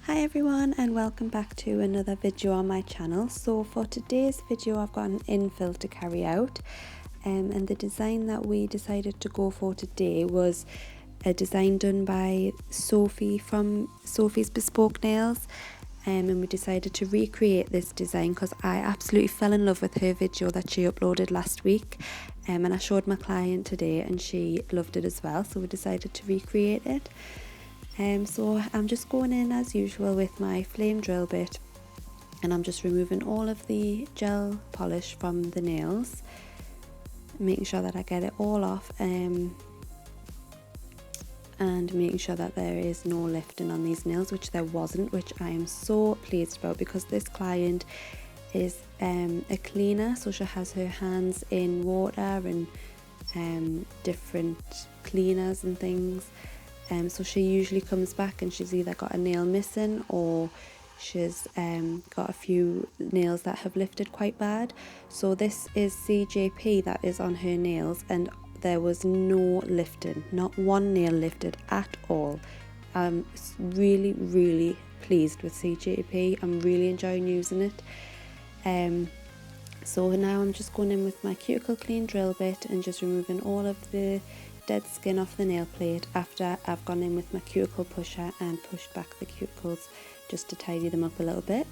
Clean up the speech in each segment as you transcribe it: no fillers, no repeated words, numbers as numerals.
Hi everyone and welcome back to another video on my channel. So for today's video I've got an infill to carry out and the design that we decided to go for today was a design done by Sophie from Sophie's Bespoke Nails, and we decided to recreate this design because I absolutely fell in love with her video that she uploaded last week, and I showed my client today and she loved it as well, so we decided to recreate it. So I'm just going in as usual with my flame drill bit and I'm just removing all of the gel polish from the nails, making sure that I get it all off and making sure that there is no lifting on these nails, which there wasn't, which I am so pleased about because this client is a cleaner, so she has her hands in water and different cleaners and things. So she usually comes back and she's either got a nail missing or she's got a few nails that have lifted quite bad. So this is CJP that is on her nails and there was no lifting, not one nail lifted at all. I'm really pleased with CJP. I'm really enjoying using it. So now I'm just going in with my cuticle clean drill bit and just removing all of the dead skin off the nail plate after I've gone in with my cuticle pusher and pushed back the cuticles just to tidy them up a little bit.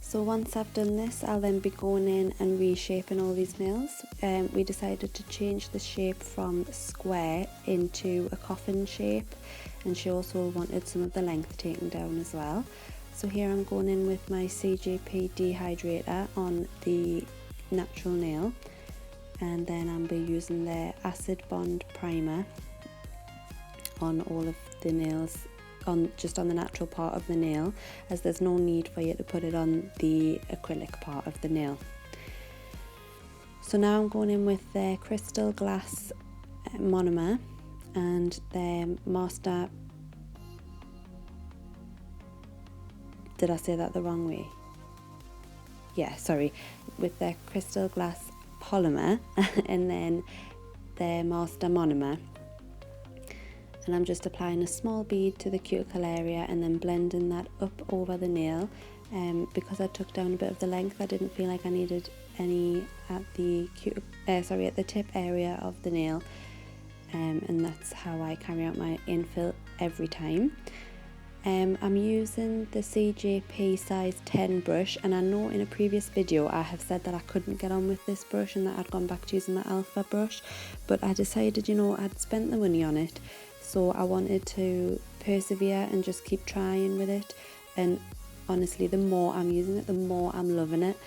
So once I've done this, I'll then be going in and reshaping all these nails. We decided to change the shape from square into a coffin shape, and she also wanted some of the length taken down as well. So here I'm going in with my CJP dehydrator on the natural nail, and then I'll be using the acid bond primer on all of the nails, just on the natural part of the nail, as there's no need for you to put it on the acrylic part of the nail. So now I'm going in with the crystal glass monomer and the master, did I say that the wrong way? Yeah, sorry, with the crystal glass polymer and then the master monomer. And I'm just applying a small bead to the cuticle area and then blending that up over the nail. Because I took down a bit of the length, I didn't feel like I needed any at the at the tip area of the nail, and that's how I carry out my infill every time. I'm using the CJP size 10 brush, and I know in a previous video I have said that I couldn't get on with this brush and that I'd gone back to using the alpha brush, but I decided, I'd spent the money on it, so I wanted to persevere and just keep trying with it. And honestly, the more I'm using it, the more I'm loving it.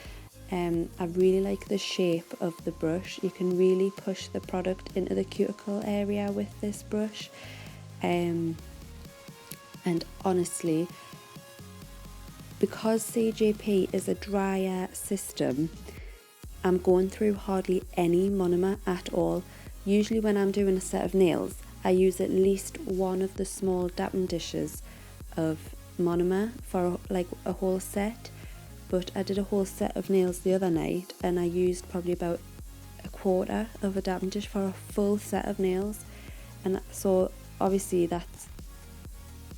I really like the shape of the brush. You can really push the product into the cuticle area with this brush. And honestly, because CJP is a drier system, I'm going through hardly any monomer at all. Usually when I'm doing a set of nails, I use at least one of the small dappen dishes of monomer for like a whole set, but I did a whole set of nails the other night and I used probably about a quarter of a dappen dish for a full set of nails, and so obviously that's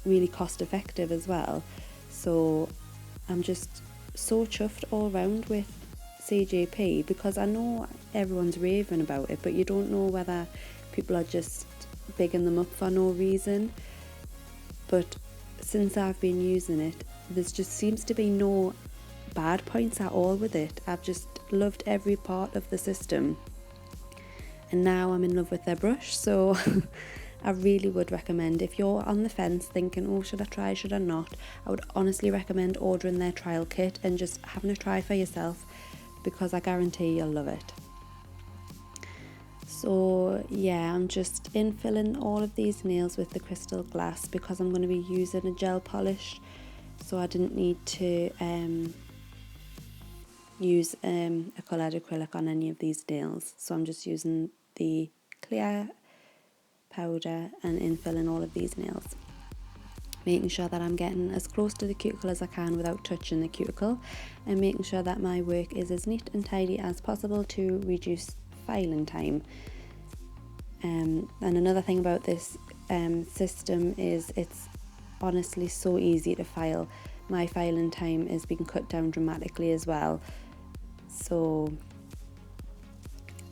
really cost effective as well. So I'm just so chuffed all round with CJP, because I know everyone's raving about it, but you don't know whether people are just bigging them up for no reason. But since I've been using it, there's just seems to be no bad points at all with it. I've just loved every part of the system, and now I'm in love with their brush. So I really would recommend, if you're on the fence thinking, oh, should I try, should I not, I would honestly recommend ordering their trial kit and just having a try for yourself, because I guarantee you'll love it. So yeah, I'm just infilling all of these nails with the crystal glass because I'm going to be using a gel polish so I didn't need to use a coloured acrylic on any of these nails. So I'm just using the clear powder and infill in all of these nails, making sure that I'm getting as close to the cuticle as I can without touching the cuticle, and making sure that my work is as neat and tidy as possible to reduce filing time. And another thing about this system is it's honestly so easy to file. My filing time is being cut down dramatically as well. So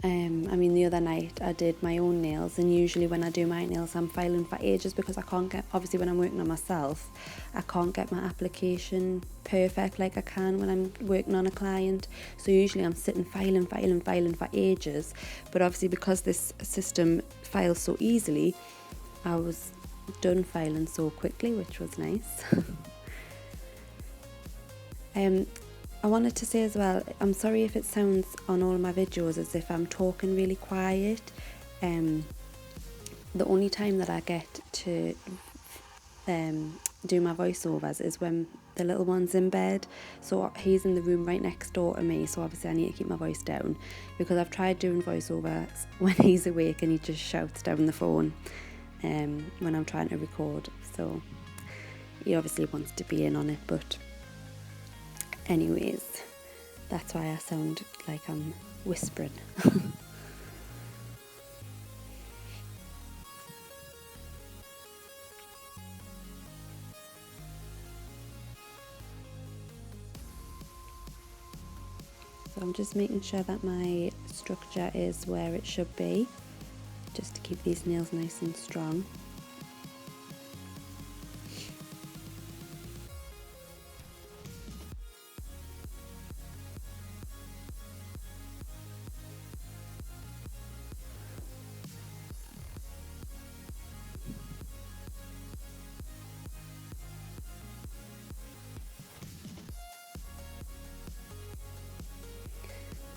I mean, the other night I did my own nails, and usually when I do my nails I'm filing for ages because I can't get, obviously when I'm working on myself, I can't get my application perfect like I can when I'm working on a client. So usually I'm sitting filing for ages, but obviously because this system files so easily, I was done filing so quickly, which was nice. I wanted to say as well, I'm sorry if it sounds on all my videos as if I'm talking really quiet. The only time that I get to do my voiceovers is when the little one's in bed. So he's in the room right next door to me, so obviously I need to keep my voice down, because I've tried doing voiceovers when he's awake and he just shouts down the phone when I'm trying to record. So he obviously wants to be in on it, but anyways, that's why I sound like I'm whispering. So I'm just making sure that my structure is where it should be, just to keep these nails nice and strong.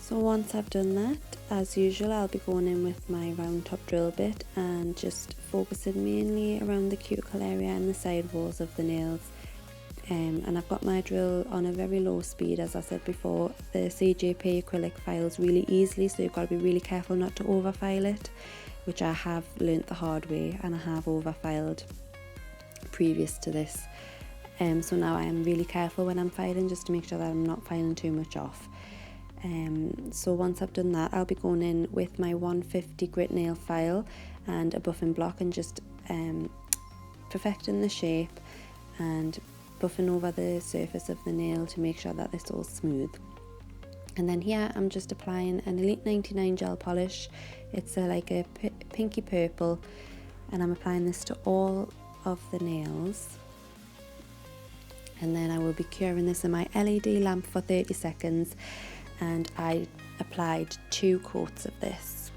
So once I've done that, as usual, I'll be going in with my round top drill bit and just focusing mainly around the cuticle area and the side walls of the nails. And I've got my drill on a very low speed. As I said before, the CJP acrylic files really easily, so you've got to be really careful not to overfile it, which I have learnt the hard way, and I have overfiled previous to this. So now I am really careful when I'm filing, just to make sure that I'm not filing too much off. So once I've done that, I'll be going in with my 150 grit nail file and a buffing block and just perfecting the shape and buffing over the surface of the nail to make sure that it's all smooth. And then here I'm just applying an Elite 99 gel polish. It's like a pinky purple, and I'm applying this to all of the nails. And then I will be curing this in my LED lamp for 30 seconds. And I applied 2 coats of this.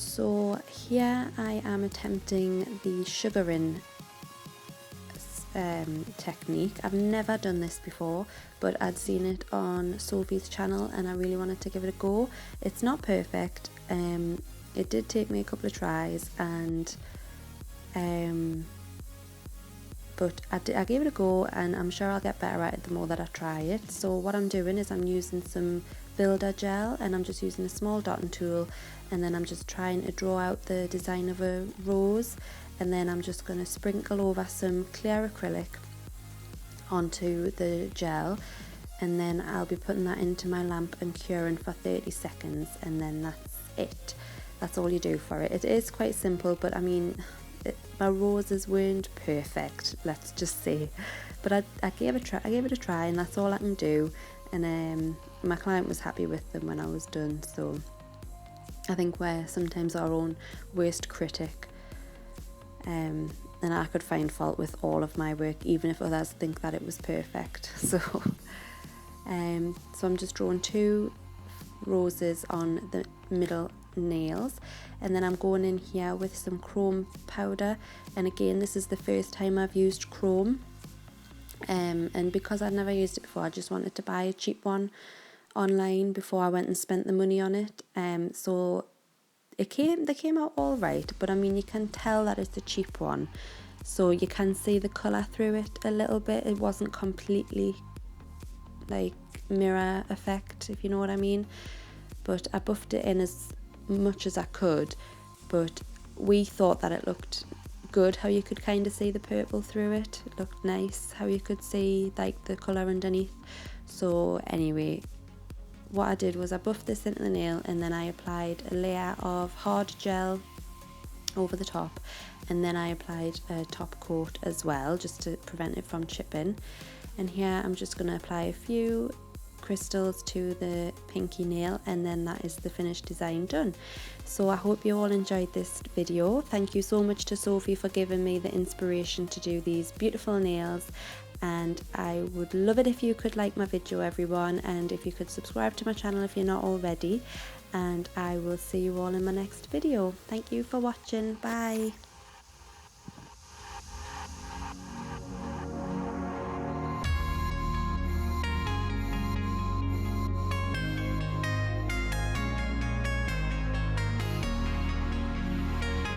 So here I am attempting the sugaring technique. I've never done this before, but I'd seen it on Sophie's channel and I really wanted to give it a go. It's not perfect. It did take me a couple of tries, and but I gave it a go, and I'm sure I'll get better at it the more that I try it. So what I'm doing is I'm using some builder gel, and I'm just using a small dotting tool, and then I'm just trying to draw out the design of a rose, and then I'm just going to sprinkle over some clear acrylic onto the gel, and then I'll be putting that into my lamp and curing for 30 seconds, and then that's it. That's all you do for it. It is quite simple, but I mean, my roses weren't perfect, let's just say, but I gave it a try, and that's all I can do. And my client was happy with them when I was done. So I think we're sometimes our own worst critic, and I could find fault with all of my work, even if others think that it was perfect. So So I'm just drawing 2 roses on the middle nails, and then I'm going in here with some chrome powder. And again, this is the first time I've used chrome, and because I'd never used it before, I just wanted to buy a cheap one online before I went and spent the money on it. So they came out all right, but I mean, you can tell that it's a cheap one, so you can see the colour through it a little bit. It wasn't completely like mirror effect, if you know what I mean, but I buffed it in as much as I could. But we thought that it looked good, how you could kind of see the purple through it. It looked nice how you could see like the colour underneath. So anyway, what I did was I buffed this into the nail, and then I applied a layer of hard gel over the top, and then I applied a top coat as well, just to prevent it from chipping. And here I'm just going to apply a few crystals to the pinky nail, and then that is the finished design done. So I hope you all enjoyed this video. Thank you so much to Sophie for giving me the inspiration to do these beautiful nails, and I would love it if you could like my video, everyone, and if you could subscribe to my channel if you're not already, and I will see you all in my next video. Thank you for watching. Bye.